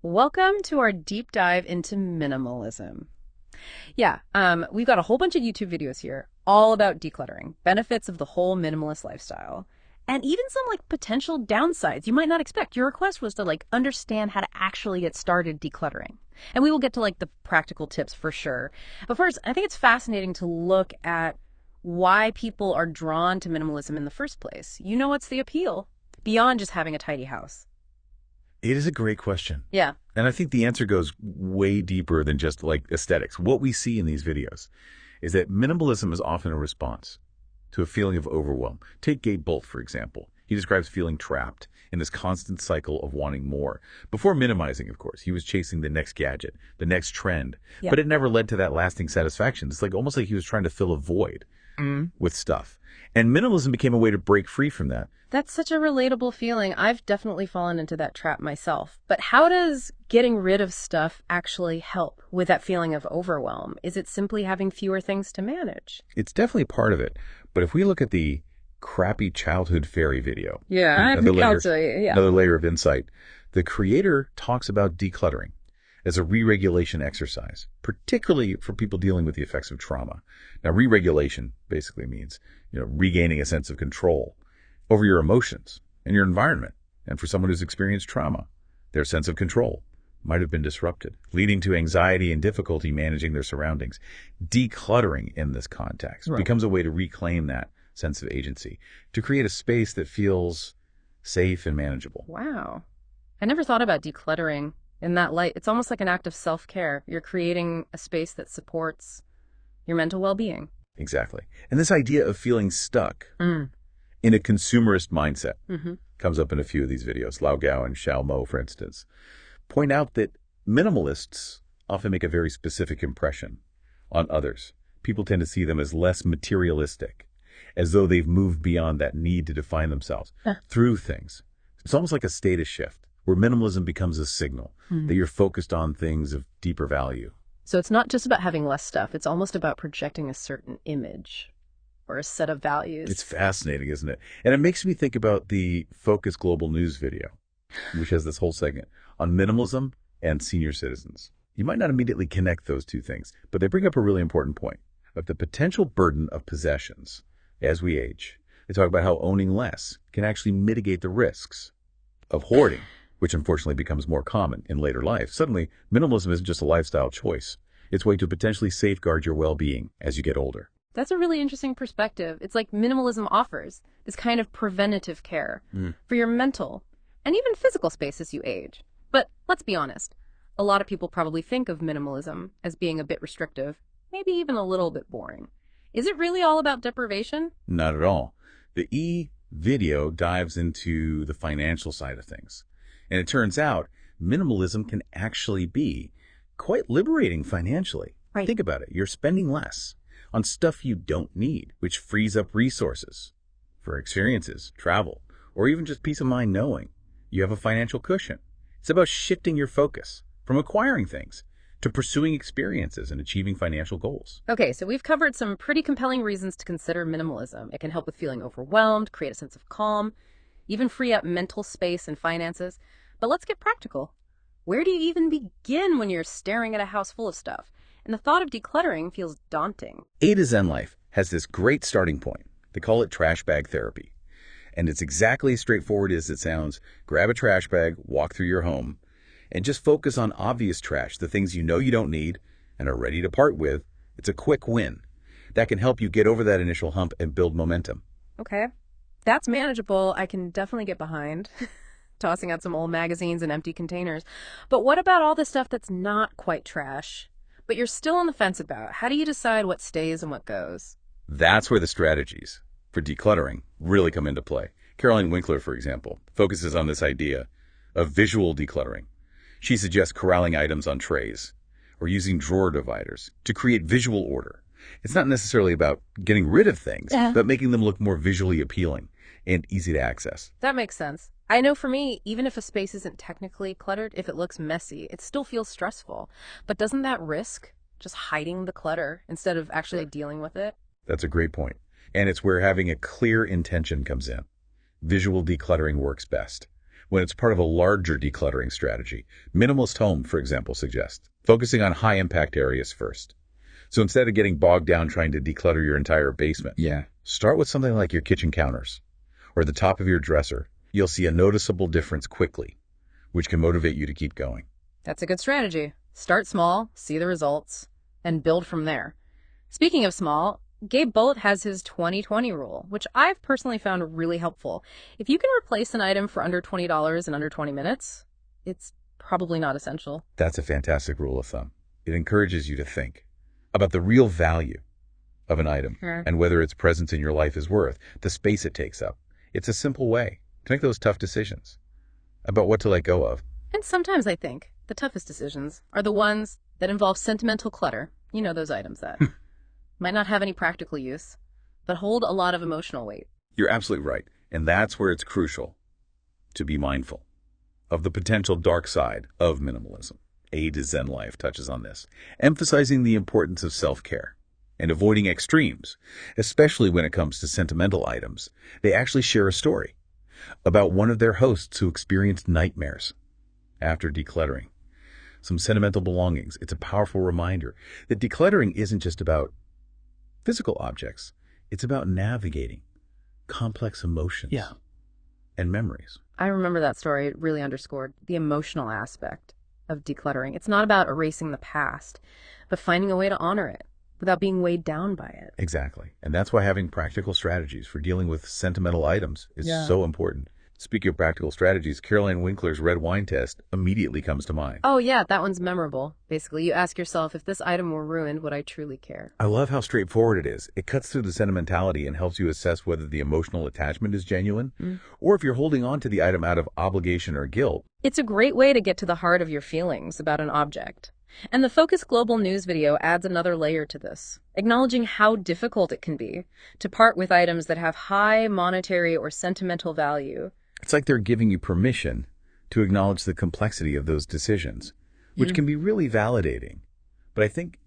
Welcome to our deep dive into minimalism. We've got a whole bunch of YouTube videos here all about decluttering, benefits of the whole minimalist lifestyle, and even some potential downsides you might not expect. Your request was to understand how to actually get started decluttering. And we will get to the practical tips for sure. But first, I think it's fascinating to look at why people are drawn to minimalism in the first place. What's the appeal beyond just having a tidy house? It is a great question. Yeah. And I think the answer goes way deeper than just aesthetics. What we see in these videos is that minimalism is often a response to a feeling of overwhelm. Take Gabe Bolt, for example. He describes feeling trapped in this constant cycle of wanting more. Before minimizing, of course, he was chasing the next gadget, the next trend, but it never led to that lasting satisfaction. It's almost like he was trying to fill a void with stuff. And minimalism became a way to break free from that. That's such a relatable feeling. I've definitely fallen into that trap myself. But how does getting rid of stuff actually help with that feeling of overwhelm? Is it simply having fewer things to manage? It's definitely part of it. But if we look at the crappy childhood fairy video, another layer of insight, the creator talks about decluttering as a re-regulation exercise, particularly for people dealing with the effects of trauma. Now, re-regulation basically means, regaining a sense of control over your emotions and your environment. And for someone who's experienced trauma, their sense of control might have been disrupted, leading to anxiety and difficulty managing their surroundings. Decluttering in this context becomes a way to reclaim that sense of agency, to create a space that feels safe and manageable. Wow. I never thought about decluttering in that light. It's almost like an act of self-care. You're creating a space that supports your mental well-being. Exactly. And this idea of feeling stuck in a consumerist mindset comes up in a few of these videos. Lao Gao and Xiao Mo, for instance, point out that minimalists often make a very specific impression on others. People tend to see them as less materialistic, as though they've moved beyond that need to define themselves through things. It's almost like a status shift, where minimalism becomes a signal that you're focused on things of deeper value. So it's not just about having less stuff. It's almost about projecting a certain image or a set of values. It's fascinating, isn't it? And it makes me think about the Focus Global News video, which has this whole segment on minimalism and senior citizens. You might not immediately connect those two things, but they bring up a really important point of the potential burden of possessions as we age. They talk about how owning less can actually mitigate the risks of hoarding, which unfortunately becomes more common in later life. Suddenly, minimalism isn't just a lifestyle choice. It's a way to potentially safeguard your well-being as you get older. That's a really interesting perspective. It's like minimalism offers this kind of preventative care for your mental and even physical space as you age. But let's be honest, a lot of people probably think of minimalism as being a bit restrictive, maybe even a little bit boring. Is it really all about deprivation? Not at all. The video dives into the financial side of things. And it turns out minimalism can actually be quite liberating financially. Right. Think about it. You're spending less on stuff you don't need, which frees up resources for experiences, travel, or even just peace of mind knowing you have a financial cushion. It's about shifting your focus from acquiring things to pursuing experiences and achieving financial goals. Okay, so we've covered some pretty compelling reasons to consider minimalism. It can help with feeling overwhelmed, create a sense of calm, even free up mental space and finances. But let's get practical. Where do you even begin when you're staring at a house full of stuff? And the thought of decluttering feels daunting. A to Zen Life has this great starting point. They call it trash bag therapy. And it's exactly as straightforward as it sounds. Grab a trash bag, walk through your home, and just focus on obvious trash, the things you know you don't need and are ready to part with. It's a quick win that can help you get over that initial hump and build momentum. Okay, that's manageable. I can definitely get behind. Tossing out some old magazines and empty containers. But what about all the stuff that's not quite trash, but you're still on the fence about? How do you decide what stays and what goes? That's where the strategies for decluttering really come into play. Caroline Winkler, for example, focuses on this idea of visual decluttering. She suggests corralling items on trays or using drawer dividers to create visual order. It's not necessarily about getting rid of things, but making them look more visually appealing and easy to access. That makes sense. I know for me, even if a space isn't technically cluttered, if it looks messy, it still feels stressful. But doesn't that risk just hiding the clutter instead of actually dealing with it? That's a great point. And it's where having a clear intention comes in. Visual decluttering works best. when it's part of a larger decluttering strategy. Minimalist Home, for example, suggests focusing on high-impact areas first. So instead of getting bogged down trying to declutter your entire basement, start with something like your kitchen counters or the top of your dresser. You'll see a noticeable difference quickly, which can motivate you to keep going. That's a good strategy. Start small, see the results, and build from there. Speaking of small, Gabe Bullitt has his 20-20 rule, which I've personally found really helpful. If you can replace an item for under $20 in under 20 minutes, it's probably not essential. That's a fantastic rule of thumb. It encourages you to think about the real value of an item and whether its presence in your life is worth the space it takes up. It's a simple way to make those tough decisions about what to let go of. And sometimes I think the toughest decisions are the ones that involve sentimental clutter. You know, those items that might not have any practical use, but hold a lot of emotional weight. You're absolutely right. And that's where it's crucial to be mindful of the potential dark side of minimalism. A to Zen Life touches on this, emphasizing the importance of self-care and avoiding extremes, especially when it comes to sentimental items. They actually share a story about one of their hosts who experienced nightmares after decluttering some sentimental belongings. It's a powerful reminder that decluttering isn't just about physical objects. It's about navigating complex emotions and memories. I remember that story. It really underscored the emotional aspect of decluttering. It's not about erasing the past, but finding a way to honor it without being weighed down by it. Exactly. And that's why having practical strategies for dealing with sentimental items is so important. Speaking of practical strategies, Caroline Winkler's red wine test immediately comes to mind. Oh yeah, that one's memorable. Basically, you ask yourself, if this item were ruined, would I truly care? I love how straightforward it is. It cuts through the sentimentality and helps you assess whether the emotional attachment is genuine or if you're holding on to the item out of obligation or guilt. It's a great way to get to the heart of your feelings about an object. And the Focus Global News video adds another layer to this, acknowledging how difficult it can be to part with items that have high monetary or sentimental value. It's like they're giving you permission to acknowledge the complexity of those decisions, which can be really validating. But I think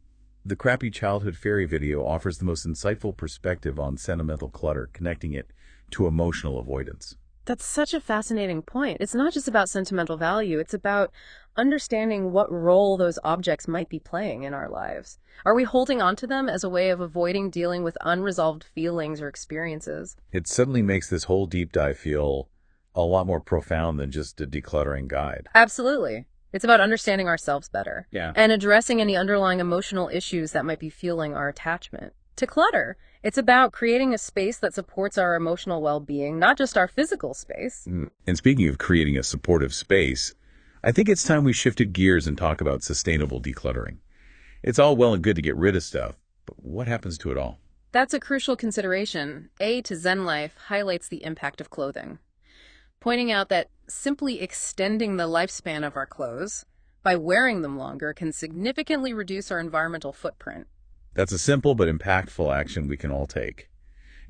the Crappy Childhood Fairy video offers the most insightful perspective on sentimental clutter, connecting it to emotional avoidance. That's such a fascinating point. It's not just about sentimental value. It's about understanding what role those objects might be playing in our lives. Are we holding on to them as a way of avoiding dealing with unresolved feelings or experiences? It suddenly makes this whole deep dive feel a lot more profound than just a decluttering guide. Absolutely. It's about understanding ourselves better and addressing any underlying emotional issues that might be fueling our attachment to clutter. It's about creating a space that supports our emotional well-being, not just our physical space. And speaking of creating a supportive space, I think it's time we shifted gears and talk about sustainable decluttering. It's all well and good to get rid of stuff, but what happens to it all? That's a crucial consideration. A to Zen Life highlights the impact of clothing, pointing out that simply extending the lifespan of our clothes by wearing them longer can significantly reduce our environmental footprint. That's a simple but impactful action we can all take.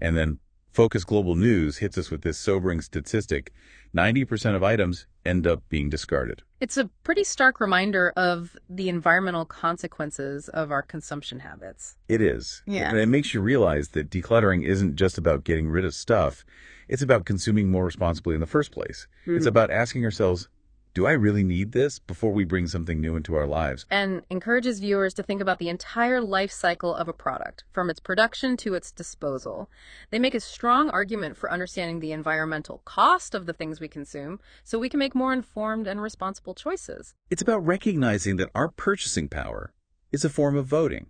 And then Focus Global News hits us with this sobering statistic: 90% of items end up being discarded. It's a pretty stark reminder of the environmental consequences of our consumption habits. It is. And it makes you realize that decluttering isn't just about getting rid of stuff. It's about consuming more responsibly in the first place. It's about asking ourselves, do I really need this, before we bring something new into our lives? And encourages viewers to think about the entire life cycle of a product, from its production to its disposal. They make a strong argument for understanding the environmental cost of the things we consume so we can make more informed and responsible choices. It's about recognizing that our purchasing power is a form of voting.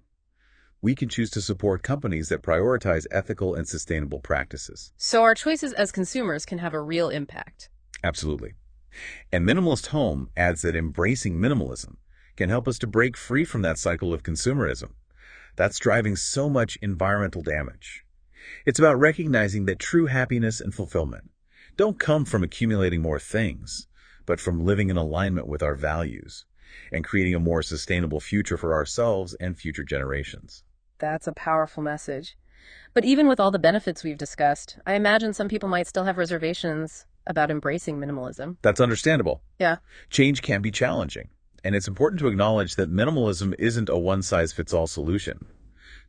We can choose to support companies that prioritize ethical and sustainable practices. So our choices as consumers can have a real impact. Absolutely. And Minimalist Home adds that embracing minimalism can help us to break free from that cycle of consumerism that's driving so much environmental damage. It's about recognizing that true happiness and fulfillment don't come from accumulating more things, but from living in alignment with our values and creating a more sustainable future for ourselves and future generations. That's a powerful message. But even with all the benefits we've discussed, I imagine some people might still have reservations about embracing minimalism. That's understandable. Yeah. Change can be challenging, and it's important to acknowledge that minimalism isn't a one-size-fits-all solution.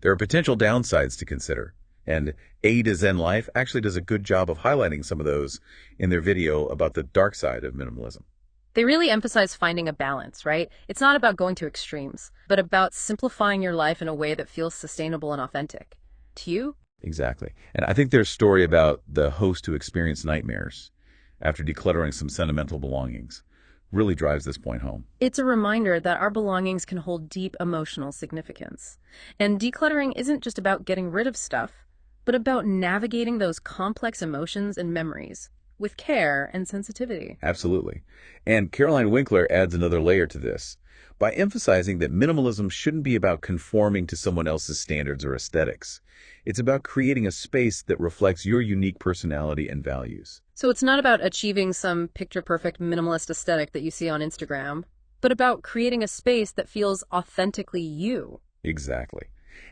There are potential downsides to consider, And A to Zen Life actually does a good job of highlighting some of those in their video about the dark side of minimalism. They really emphasize finding a balance, right? It's not about going to extremes, but about simplifying your life in a way that feels sustainable and authentic. To you? Exactly. And I think their story about the host who experienced nightmares after decluttering some sentimental belongings really drives this point home. It's a reminder that our belongings can hold deep emotional significance. And decluttering isn't just about getting rid of stuff, but about navigating those complex emotions and memories with care and sensitivity. Absolutely. And Caroline Winkler adds another layer to this by emphasizing that minimalism shouldn't be about conforming to someone else's standards or aesthetics. It's about creating a space that reflects your unique personality and values. So it's not about achieving some picture-perfect minimalist aesthetic that you see on Instagram, but about creating a space that feels authentically you. Exactly.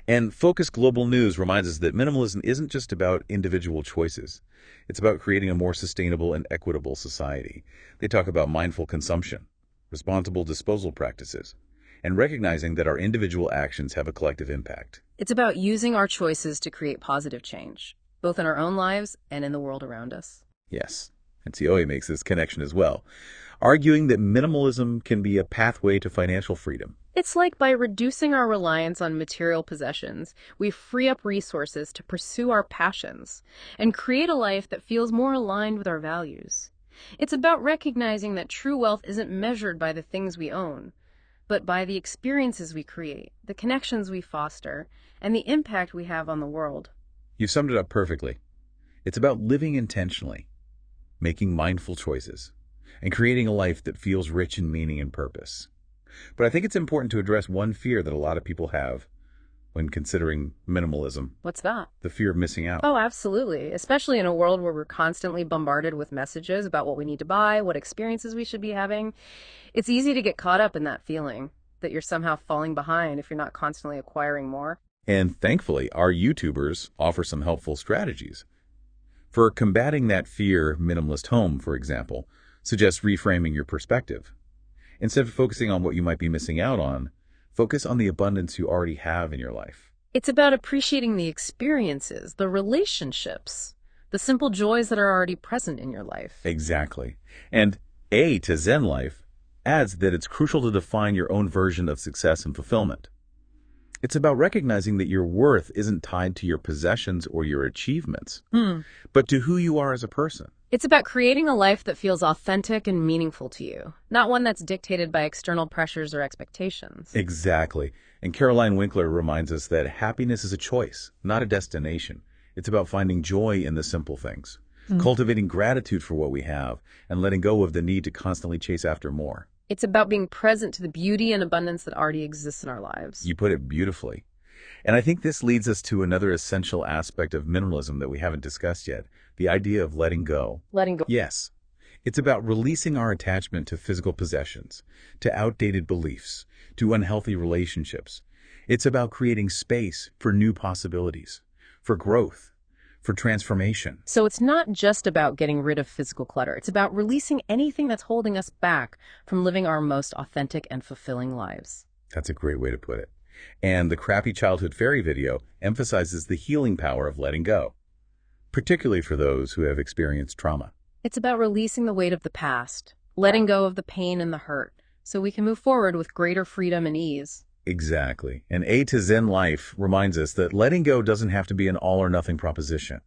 And Focus Global News reminds us that minimalism isn't just about individual choices. It's about creating a more sustainable and equitable society. They talk about mindful consumption, responsible disposal practices, and recognizing that our individual actions have a collective impact. It's about using our choices to create positive change, both in our own lives and in the world around us. Yes, and Sioe makes this connection as well, arguing that minimalism can be a pathway to financial freedom. It's like by reducing our reliance on material possessions, we free up resources to pursue our passions and create a life that feels more aligned with our values. It's about recognizing that true wealth isn't measured by the things we own, but by the experiences we create, the connections we foster, and the impact we have on the world. You summed it up perfectly. It's about living intentionally, making mindful choices, and creating a life that feels rich in meaning and purpose. But I think it's important to address one fear that a lot of people have when considering minimalism. What's that? The fear of missing out. Oh, absolutely. Especially in a world where we're constantly bombarded with messages about what we need to buy, what experiences we should be having. It's easy to get caught up in that feeling that you're somehow falling behind if you're not constantly acquiring more. And thankfully, our YouTubers offer some helpful strategies. For combating that fear, Minimalist Home, for example, suggests reframing your perspective. Instead of focusing on what you might be missing out on, focus on the abundance you already have in your life. It's about appreciating the experiences, the relationships, the simple joys that are already present in your life. Exactly. And A to Zen Life adds that it's crucial to define your own version of success and fulfillment. It's about recognizing that your worth isn't tied to your possessions or your achievements, but to who you are as a person. It's about creating a life that feels authentic and meaningful to you, not one that's dictated by external pressures or expectations. Exactly. And Caroline Winkler reminds us that happiness is a choice, not a destination. It's about finding joy in the simple things, cultivating gratitude for what we have, and letting go of the need to constantly chase after more. It's about being present to the beauty and abundance that already exists in our lives. You put it beautifully. And I think this leads us to another essential aspect of minimalism that we haven't discussed yet, the idea of letting go. Letting go. Yes. It's about releasing our attachment to physical possessions, to outdated beliefs, to unhealthy relationships. It's about creating space for new possibilities, for growth, for transformation. So it's not just about getting rid of physical clutter. It's about releasing anything that's holding us back from living our most authentic and fulfilling lives. That's a great way to put it. And the Crappy Childhood Fairy video emphasizes the healing power of letting go, particularly for those who have experienced trauma. It's about releasing the weight of the past, letting go of the pain and the hurt, so we can move forward with greater freedom and ease. Exactly. And A to Zen Life reminds us that letting go doesn't have to be an all-or-nothing proposition.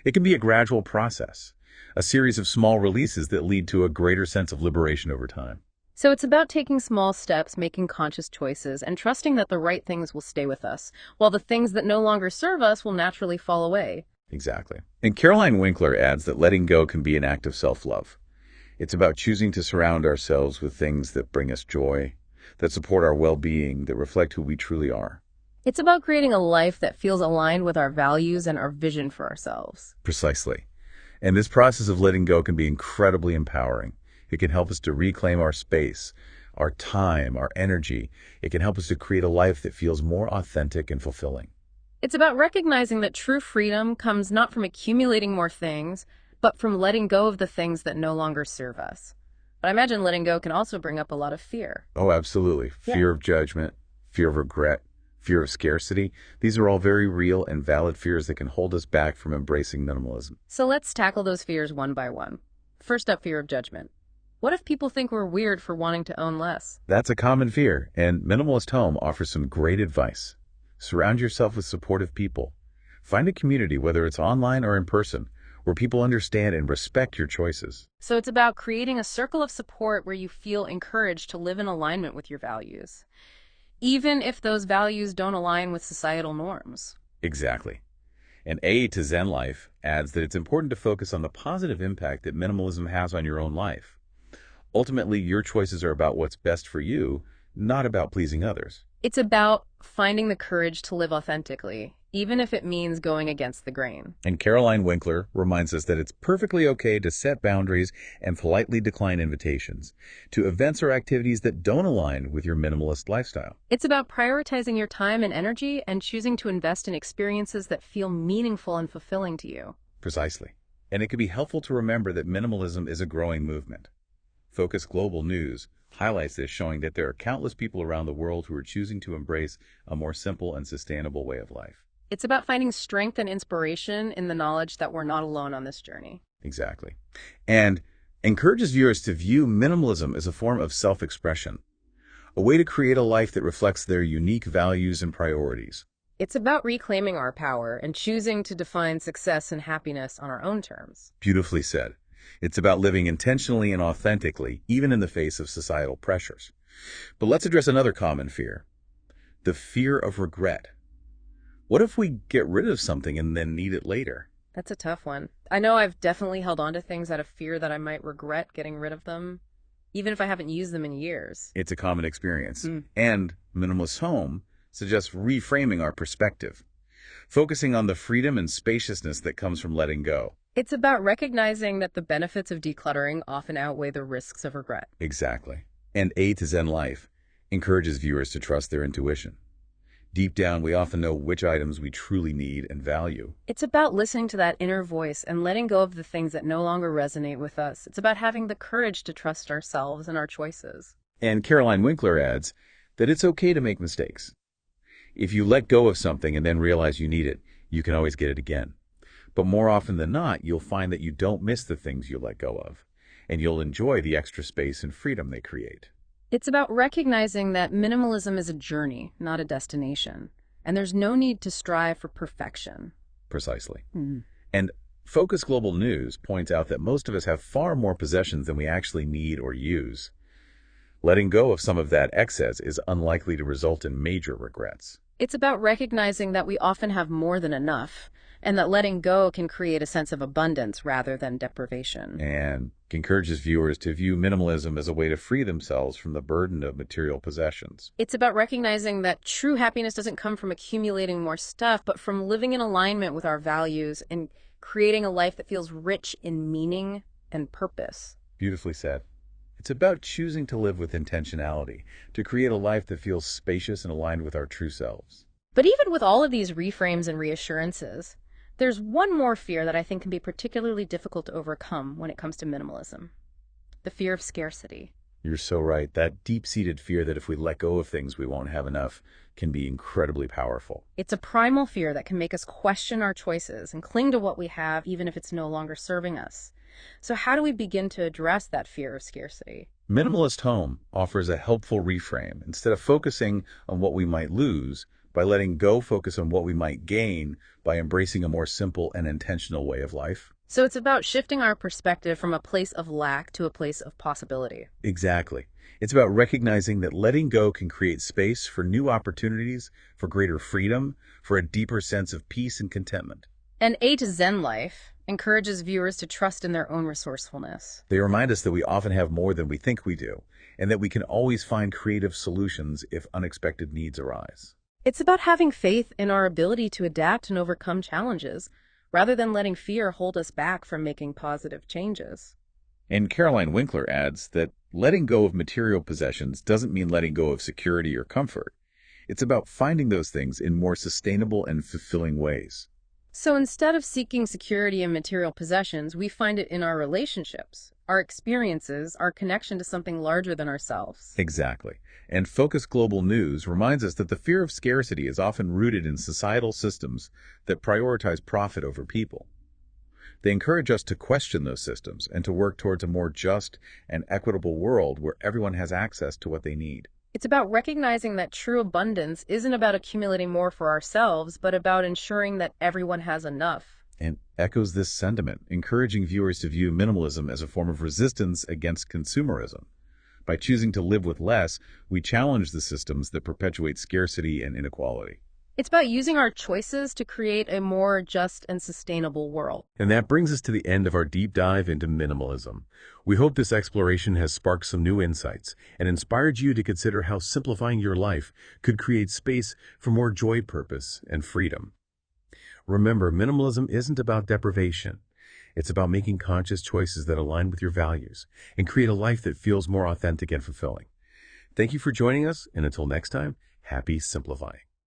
It can be a gradual process, a series of small releases that lead to a greater sense of liberation over time. So it's about taking small steps, making conscious choices, and trusting that the right things will stay with us, while the things that no longer serve us will naturally fall away. Exactly. And Caroline Winkler adds that letting go can be an act of self-love. It's about choosing to surround ourselves with things that bring us joy, that support our well-being, that reflect who we truly are. It's about creating a life that feels aligned with our values and our vision for ourselves. Precisely. And this process of letting go can be incredibly empowering. It can help us to reclaim our space, our time, our energy. It can help us to create a life that feels more authentic and fulfilling. It's about recognizing that true freedom comes not from accumulating more things, but from letting go of the things that no longer serve us. But I imagine letting go can also bring up a lot of fear. Oh, absolutely. Fear of judgment, fear of regret, fear of scarcity. These are all very real and valid fears that can hold us back from embracing minimalism. So let's tackle those fears one by one. First up, fear of judgment. What if people think we're weird for wanting to own less? That's a common fear, and Minimalist Home offers some great advice. Surround yourself with supportive people. Find a community, whether it's online or in person, where people understand and respect your choices. So it's about creating a circle of support where you feel encouraged to live in alignment with your values, even if those values don't align with societal norms. Exactly. And A to Zen Life adds that it's important to focus on the positive impact that minimalism has on your own life. Ultimately, your choices are about what's best for you, not about pleasing others. It's about finding the courage to live authentically, even if it means going against the grain. And Caroline Winkler reminds us that it's perfectly okay to set boundaries and politely decline invitations to events or activities that don't align with your minimalist lifestyle. It's about prioritizing your time and energy and choosing to invest in experiences that feel meaningful and fulfilling to you. Precisely. And it can be helpful to remember that minimalism is a growing movement. Focus Global News highlights this, showing that there are countless people around the world who are choosing to embrace a more simple and sustainable way of life. It's about finding strength and inspiration in the knowledge that we're not alone on this journey. Exactly. And encourages viewers to view minimalism as a form of self-expression, a way to create a life that reflects their unique values and priorities. It's about reclaiming our power and choosing to define success and happiness on our own terms. Beautifully said. It's about living intentionally and authentically, even in the face of societal pressures. But let's address another common fear, the fear of regret. What if we get rid of something and then need it later? That's a tough one. I know I've definitely held on to things out of fear that I might regret getting rid of them, even if I haven't used them in years. It's a common experience. And Minimalist Home suggests reframing our perspective, focusing on the freedom and spaciousness that comes from letting go. It's about recognizing that the benefits of decluttering often outweigh the risks of regret. Exactly. And A to Zen Life encourages viewers to trust their intuition. Deep down, we often know which items we truly need and value. It's about listening to that inner voice and letting go of the things that no longer resonate with us. It's about having the courage to trust ourselves and our choices. And Caroline Winkler adds that it's okay to make mistakes. If you let go of something and then realize you need it, you can always get it again. But more often than not, you'll find that you don't miss the things you let go of, and you'll enjoy the extra space and freedom they create. It's about recognizing that minimalism is a journey, not a destination, and there's no need to strive for perfection. Precisely. And Focus Global News points out that most of us have far more possessions than we actually need or use. Letting go of some of that excess is unlikely to result in major regrets. It's about recognizing that we often have more than enough, and that letting go can create a sense of abundance rather than deprivation. And encourages viewers to view minimalism as a way to free themselves from the burden of material possessions. It's about recognizing that true happiness doesn't come from accumulating more stuff, but from living in alignment with our values and creating a life that feels rich in meaning and purpose. Beautifully said. It's about choosing to live with intentionality, to create a life that feels spacious and aligned with our true selves. But even with all of these reframes and reassurances, there's one more fear that I think can be particularly difficult to overcome when it comes to minimalism. The fear of scarcity. You're so right. That deep-seated fear that if we let go of things we won't have enough can be incredibly powerful. It's a primal fear that can make us question our choices and cling to what we have even if it's no longer serving us. So how do we begin to address that fear of scarcity? Minimalist Home offers a helpful reframe. Instead of focusing on what we might lose, by letting go, focus on what we might gain by embracing a more simple and intentional way of life. So it's about shifting our perspective from a place of lack to a place of possibility. Exactly. It's about recognizing that letting go can create space for new opportunities, for greater freedom, for a deeper sense of peace and contentment. And A to Zen Life encourages viewers to trust in their own resourcefulness. They remind us that we often have more than we think we do, and that we can always find creative solutions if unexpected needs arise. It's about having faith in our ability to adapt and overcome challenges, rather than letting fear hold us back from making positive changes. And Caroline Winkler adds that letting go of material possessions doesn't mean letting go of security or comfort. It's about finding those things in more sustainable and fulfilling ways. So instead of seeking security in material possessions, we find it in our relationships, our experiences, our connection to something larger than ourselves. Exactly. And Focus Global News reminds us that the fear of scarcity is often rooted in societal systems that prioritize profit over people. They encourage us to question those systems and to work towards a more just and equitable world where everyone has access to what they need. It's about recognizing that true abundance isn't about accumulating more for ourselves, but about ensuring that everyone has enough. And echoes this sentiment, encouraging viewers to view minimalism as a form of resistance against consumerism. By choosing to live with less, we challenge the systems that perpetuate scarcity and inequality. It's about using our choices to create a more just and sustainable world. And that brings us to the end of our deep dive into minimalism. We hope this exploration has sparked some new insights and inspired you to consider how simplifying your life could create space for more joy, purpose, and freedom. Remember, minimalism isn't about deprivation. It's about making conscious choices that align with your values and create a life that feels more authentic and fulfilling. Thank you for joining us, and until next time, happy simplifying.